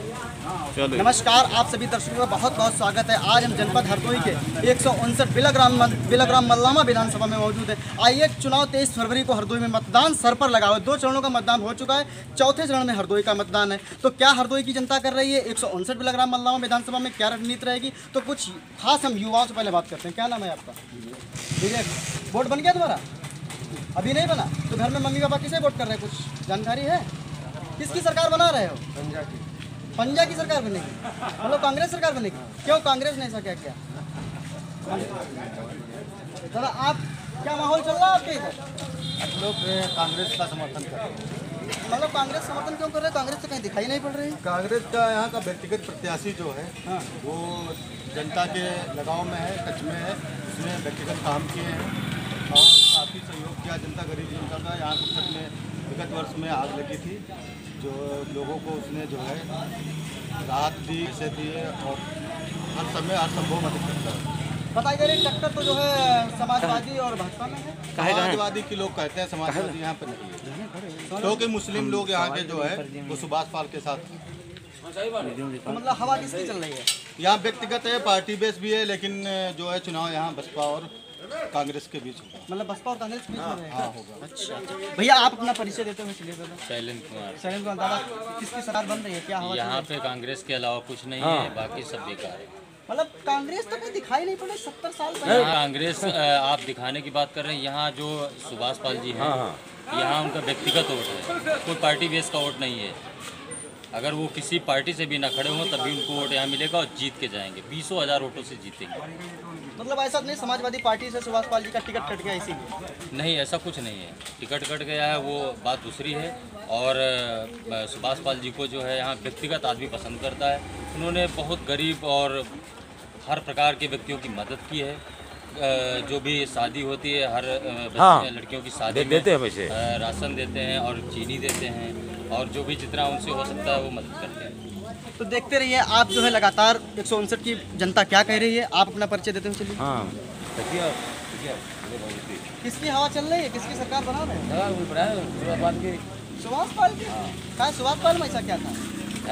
नमस्कार, आप सभी दर्शकों का बहुत बहुत स्वागत है। आज हम जनपद हरदोई के 159 बिलग्राम मल्लामा विधानसभा में मौजूद है। आइए, चुनाव 23 फरवरी को हरदोई में मतदान सर पर लगा हुआ है। 2 चरणों का मतदान हो चुका है, चौथे चरण में हरदोई का मतदान है। तो क्या हरदोई की जनता कर रही है 159 बिलग्राम मल्लामा विधानसभा में क्या रणनीति रहेगी, तो कुछ खास हम युवाओं से पहले बात करते हैं। क्या नाम है आपका? विवेक। वोट बन गया तुम्हारा? अभी नहीं बना? तो घर में मम्मी पापा किसे वोट कर रहे हैं, कुछ जानकारी है? किसकी सरकार बना रहे हो? पंजा की सरकार बनेगी, मतलब कांग्रेस सरकार बनेगी। क्यों कांग्रेस ने ऐसा क्या किया? दादा, आप क्या माहौल चल रहा है आपके इधर? लोग कांग्रेस का समर्थन कर रहे हैं। मतलब कांग्रेस समर्थन क्यों कर रहे हैं? कांग्रेस तो कहीं दिखाई नहीं पड़ रही। कांग्रेस का यहाँ का व्यक्तिगत प्रत्याशी जो है हाँ, वो जनता के लगाव में है, टच में है, उसने व्यक्तिगत काम किए हैं और काफ़ी सहयोग किया जनता, गरीब जनता का। यहाँ कुछ में विगत वर्ष में आग लगी थी, जो लोगों को उसने जो है राहत दी, पैसे दिए और हर समय हर संभव मदद करता है। बताई जा रही टक्कर तो जो है समाजवादी और भाजपा में है। समाजवादी के लोग कहते हैं, समाजवादी यहाँ पर नहीं है, क्योंकि मुस्लिम लोग यहाँ के जो है वो सुभाष पाल के साथ हैं। तो मतलब हवा किसकी चल रही है? यहाँ व्यक्तिगत है, पार्टी बेस भी है, लेकिन जो है चुनाव यहाँ बसपा और कांग्रेस के बीच होगा। मतलब बसपा और कांग्रेस के बीच में रहेगा। हाँ होगा। अच्छा भैया, आप अपना परिचय देते हुए चलिए। दादा शैलेंद्र कुमार। शैलेंद्र कुमार, दादा किसकी सरकार बन रही है, क्या हवा? यहाँ पे कांग्रेस के अलावा कुछ नहीं है, बाकी सब बेकार है। मतलब कांग्रेस तो कोई दिखाई नहीं पड़े 70 साल पहले। यहाँ कांग्रेस आप दिखाने की बात कर रहे हैं। यहाँ जो सुभाष पाल जी हैं, यहाँ उनका व्यक्तिगत वोट है, कोई पार्टी बेस का वोट नहीं है। अगर वो किसी पार्टी से भी ना खड़े हों तभी उनको वोट यहाँ मिलेगा और जीत के जाएंगे, 20,000 वोटों से जीतेंगे। मतलब ऐसा नहीं समाजवादी पार्टी से सुभाष पाल जी का टिकट कट गया इसीलिए? नहीं, ऐसा कुछ नहीं है। टिकट कट गया है वो बात दूसरी है। और सुभाष पाल जी को जो है यहाँ व्यक्तिगत आदमी पसंद करता है। उन्होंने बहुत गरीब और हर प्रकार के व्यक्तियों की मदद की है। जो भी शादी होती है, हर लड़कियों की शादी देते हैं, पैसे राशन देते हैं और चीनी देते हैं, और जो भी जितना उनसे हो सकता है वो मदद करते हैं। तो देखते रहिए आप जो है लगातार 159 की जनता क्या कह रही है। आप अपना परिचय देते हुए चलिए। किसकी हवा चल रही है, किसकी सरकार बना रहे हैं? सुभाष पाल की। क्या सुभाष पाल में ऐसा क्या था?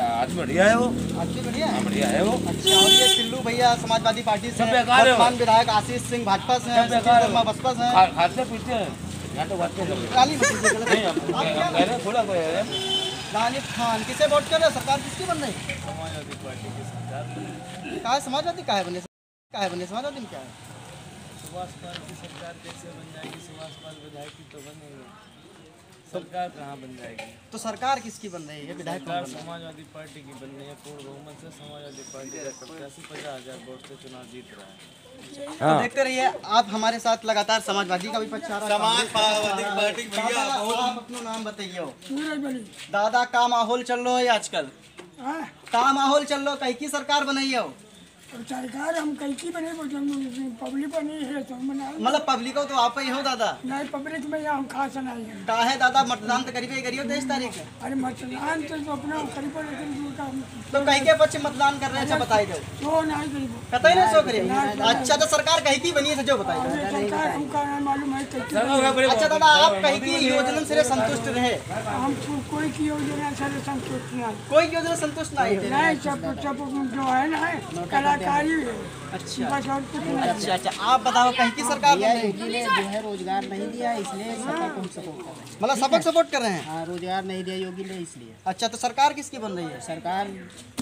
आदमी बढ़िया है वो। आदमी बढ़िया है, बढ़िया है वो। अच्छा, और ये टिल्लू भैया समाजवादी पार्टी से, वर्तमान विधायक आशीष सिंह भाजपा से हैं, सुशील शर्मा बसपा से हैं। खाते पीते हैं यहाँ तो बात काली रानीफ खान किसे वोट कर रहे हैं? सरकार किसकी बन रही है? समाजवादी पार्टी की सरकार। क्या है समाजवादी, क्या है बने समाजवादी में क्या है? सुभाष पाल की सरकार कैसे बन जाएगी? सुभाष पाल विधायक की तो बनेगी, सरकार कहाँ बन जाएगी? तो सरकार किसकी बन रही है? विधायक सरकार समाजवादी पार्टी की बन रही है। पूर्ण बहुमत से समाजवादी पार्टी का प्रत्याशी 50,000 वोट से चुनाव जीत रहा है। तो देखते रहिए आप हमारे साथ लगातार समाजवादी का भी प्रचार। समाजवादी पार्टी भैया आप अपना नाम बताइए। दादा, का माहौल चल रहा है आजकल? का माहौल चल रहा, कहीं की सरकार बनाई हो? सरकार हम कहीं की बने, पब्लिक बनी है तो मतलब पब्लिक हो तो आप ही हो दादा? नहीं, पब्लिक में हम खास नहीं है। का है दादा, मतदान तो करीब करियो 23 तारीख है। अरे मतदान तो अपना करीब तो कहीं के पक्ष मतदान कर रहे हैं? अच्छा बताई दो। तो नहीं करीब पता ही नहीं सो करिए। अच्छा, तो सरकार कहीं की बनी है जो बताई दो। सरकार हमका नहीं मालूम है कैसे। अच्छा दादा, आप कहीं की योजना से संतुष्ट रहे? हम कोई की योजना से संतुष्ट नहीं। कोई योजना संतुष्ट नहीं है? नहीं, सब जो है ना कलाकारी है। अच्छा बस और कुछ नहीं। अच्छा, आप बताओ कहीं की सरकार बन रही है? योगी ने जो है रोजगार नहीं दिया, इसलिए सपा को हम सपोर्ट कर रहे हैं। मतलब सबक सपोर्ट कर रहे हैं? हाँ, रोजगार नहीं दिया योगी ने इसलिए। अच्छा, तो सरकार किसकी बन रही है? सरकार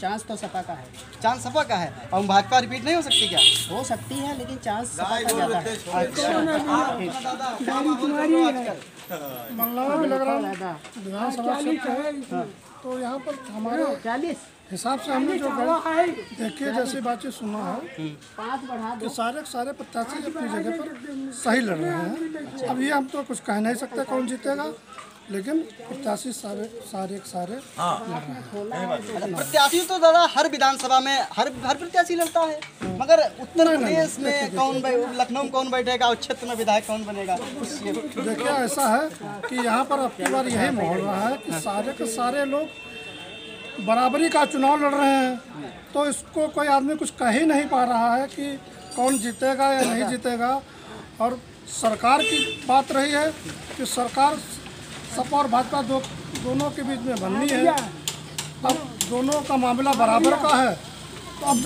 चांस तो सपा का है। चांस सपा का है और भाजपा रिपीट नहीं हो सकती क्या? हो सकती है, लेकिन चांस सपा का ज़्यादा है। मल्लामा विधानसभा है तो यहाँ पर हमारे 40 हिसाब से हमने जो देखिए जैसी बातचीत सुना है 5 बढ़ा तो सारे प्रत्याशी अपनी जगह पर सही लड़ रहे हैं। अब ये हम तो कुछ कह नहीं सकते कौन जीतेगा, लेकिन प्रत्याशी सारे प्रत्याशी तो दादा हर विधानसभा में हर प्रत्याशी लड़ता है, मगर उत्तर प्रदेश में कौन, लखनऊ में कौन बैठेगा और क्षेत्र में विधायक कौन बनेगा? देखिए ऐसा है कि यहाँ पर अब की बार यही माहौल रहा है कि सारे के सारे लोग बराबरी का चुनाव लड़ रहे हैं, तो इसको कोई आदमी कुछ कह ही नहीं पा रहा है कि कौन जीतेगा या नहीं जीतेगा। और सरकार की बात रही है कि सरकार सपा और भाजपा दोनों के बीच में बननी है। अब दोनों का मामला बराबर का है, तो अब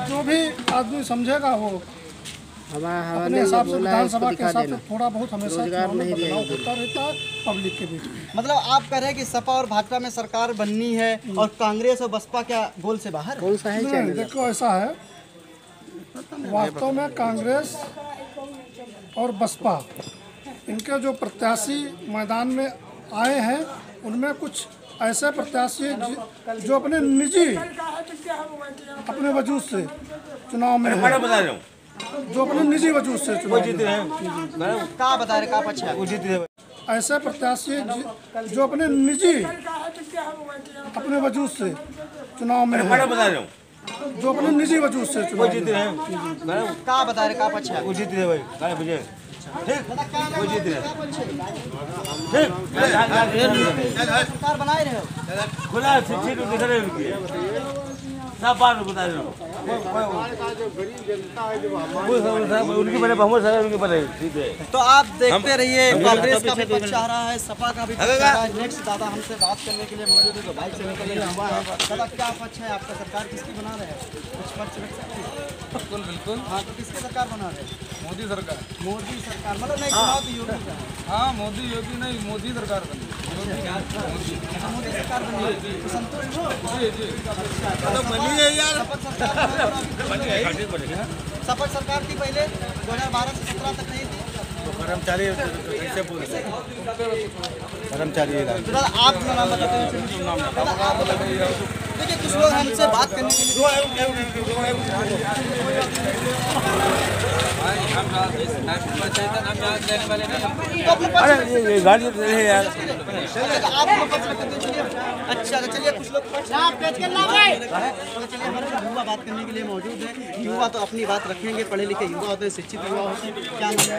जो भी आदमी समझेगा वो अपने हिसाब से विधानसभा के हिसाब से थोड़ा बहुत हमेशा चुनाव में बदलाव होता रहता है पब्लिक के बीच में। मतलब आप कह रहे हैं कि सपा और भाजपा में सरकार बननी है और कांग्रेस और बसपा क्या गोल से बाहर? कौन सा है नहीं, देखो ऐसा है, वास्तव में कांग्रेस और बसपा इनके जो प्रत्याशी मैदान में आए हैं उनमें कुछ ऐसे प्रत्याशी जो अपने निजी अपने वजूद से चुनाव में हैं, जो अपने निजी वजूद से चुनाव में हैं। क्या बता रहे, क्या पक्ष है? ऐसे प्रत्याशी जो अपने निजी अपने वजूद से चुनाव में हैं, जो अपने निजी वजूद से चुनाव में हैं। क्या बता रहे, क्या पक्ष है? सरकार बनाए रहे हो? खुला शिक्षित दिख रहे सब बात बता रहे हो उनकी बने बहुमत है उनके बने ठीक है। तो आप देखते रहिए, कांग्रेस का भी पक्ष आ रहा है, सपा का भी पक्ष आ रहा है। नेक्स्ट दादा हमसे बात करने के लिए मौजूद है, तो बाइक से निकले हुआ है। दादा क्या पक्ष है आपका, सरकार किसकी बना रहे हैं? कुछ पक्ष रख सकते हैं? बिल्कुल बिल्कुल। हाँ, तो किसकी सरकार बना रहे हैं? मोदी सरकार। मोदी सरकार मतलब नहीं, चुनाव तो योगी का है। हाँ, मोदी योगी नहीं, मोदी सरकार बनी। मोदी सरकार बनी है, तो संतुष्ट हो? जी जी। सपा सरकार थी पहले 2012 से 17 तक नहीं थी। कर्मचारी कैसे पूरे कर्मचारी दादा आप अपना नाम बताते हैं। दादा आप बताइए। देखिए कुछ लोग हमसे बात करने के लिए अरे गाड़ी है यार। आप लोग पक्ष रखते हैं, चलिए। अच्छा तो चलिए कुछ लोग चलिए हमारे साथ युवा बात करने के लिए मौजूद है। युवा तो अपनी बात रखेंगे, पढ़े लिखे युवा होते हैं, शिक्षित युवा होते हैं। क्या नाम है?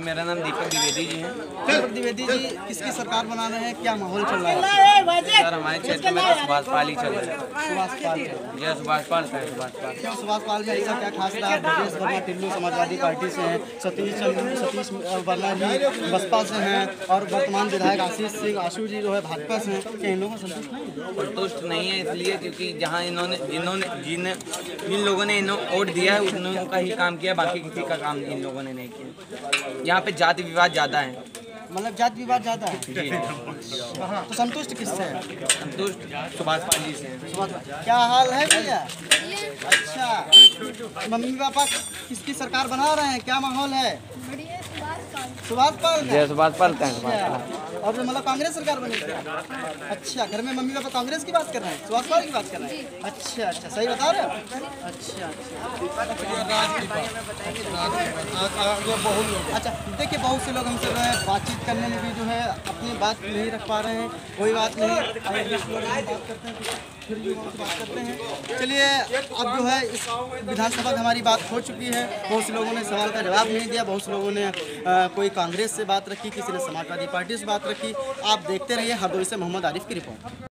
मेरा नाम दीपक द्विवेदी जी है। दीपक द्विवेदी जी किसकी सरकार बना रहे हैं, क्या माहौल चल रहा है? सर हमारे क्षेत्र में तो सुभाष पाल ही चल रहा है। सुभाष पाल जय सुभाष पाल है। सुभाष पाल क्यों सुभाष पाल में ऐसा क्या खास रहा? ब्रजेश वर्मा टिल्लू समाजवादी पार्टी से हैं, सतीश वर्मा जी बसपा से हैं और वर्तमान विधायक आशीष सिंह आशू जी जो है भाजपा से हैं। क्या इन लोगों को संतुष्ट नहीं है? संतुष्ट नहीं है इसलिए क्योंकि जहाँ जिन लोगों ने इन्हों वोट दिया है उन लोगों का ही काम किया, बाकी किसी का काम इन लोगों ने नहीं किया। यहाँ पे जाति विवाद ज़्यादा है, मतलब जाति विवाद ज़्यादा है। जी। तो संतुष्ट किससे है? संतुष्ट सुभाष पाल जी से हैं। सुभाष पाल। क्या हाल है भैया? अच्छा, मम्मी पापा किसकी सरकार बना रहे हैं, क्या माहौल है? सुभाष पाल का। जय सुभाष पाल का। अच्छा, और मतलब कांग्रेस सरकार बनेगी? अच्छा, घर में मम्मी पापा कांग्रेस की बात कर रहे हैं, सुभाष पाल की बात कर रहे हैं? अच्छा अच्छा, सही बता रहे हो? अच्छा अच्छा। देखिए बहुत से लोग हमसे जो है बातचीत करने में भी जो है अपनी बात नहीं रख पा रहे हैं। कोई बात नहीं, बात करते हैं, फिर युवाओं से बात करते हैं। चलिए अब जो है इस विधानसभा में हमारी बात हो चुकी है। बहुत से लोगों ने सवाल का जवाब नहीं दिया, बहुत से लोगों ने कोई कांग्रेस से बात रखी, किसी ने समाजवादी पार्टी से बात रखी। आप देखते रहिए, हरदोई से मोहम्मद आरिफ की रिपोर्ट।